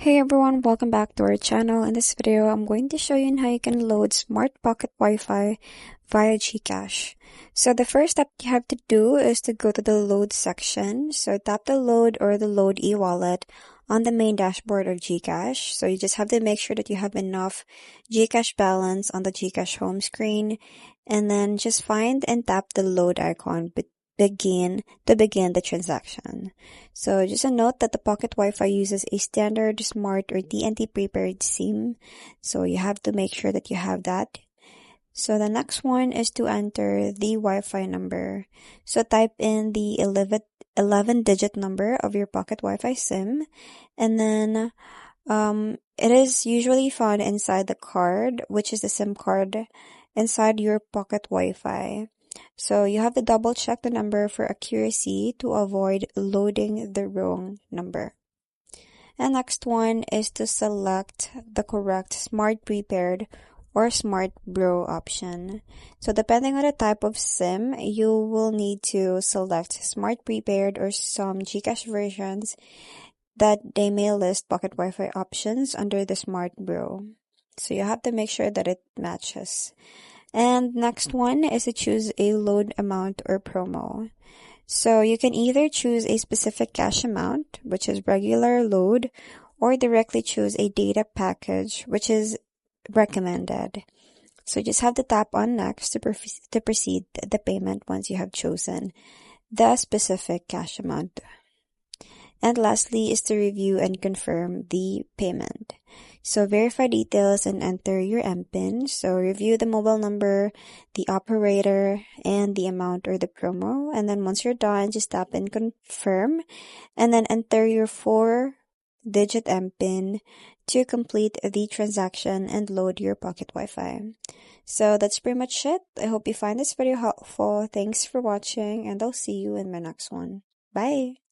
Hey everyone, welcome back to our channel. In this video, I'm going to show you how you can load Smart Pocket Wi-Fi via GCash. So the first step you have to do is to go to the load section. So tap the load or the load e-wallet on the main dashboard of GCash. So you just have to make sure that you have enough GCash balance on the GCash home screen, and then just find and tap the load icon to begin the transaction. So just a note that the Pocket Wi-Fi uses a standard Smart or TNT prepaid SIM, so you have to make sure that you have that. So the next one is to enter the Wi-Fi number. So type in the 11-digit number of your Pocket Wi-Fi SIM, and then it is usually found inside the card, which is the SIM card inside your Pocket Wi-Fi. So you have to double check the number for accuracy to avoid loading the wrong number. And next one is to select the correct Smart Prepaid or Smart Bro option. So depending on the type of SIM, you will need to select Smart Prepaid or some GCash versions that they may list Pocket Wi-Fi options under the Smart Bro. So you have to make sure that it matches. And next one is to choose a load amount or promo. So you can either choose a specific cash amount, which is regular load, or directly choose a data package, which is recommended. So you just have to tap on next to proceed the payment once you have chosen the specific cash amount. And lastly is to review and confirm the payment. So verify details and enter your MPIN. So review the mobile number, the operator, and the amount or the promo. And then once you're done, just tap and confirm. And then enter your 4-digit MPIN to complete the transaction and load your Pocket Wi-Fi. So that's pretty much it. I hope you find this video helpful. Thanks for watching, and I'll see you in my next one. Bye!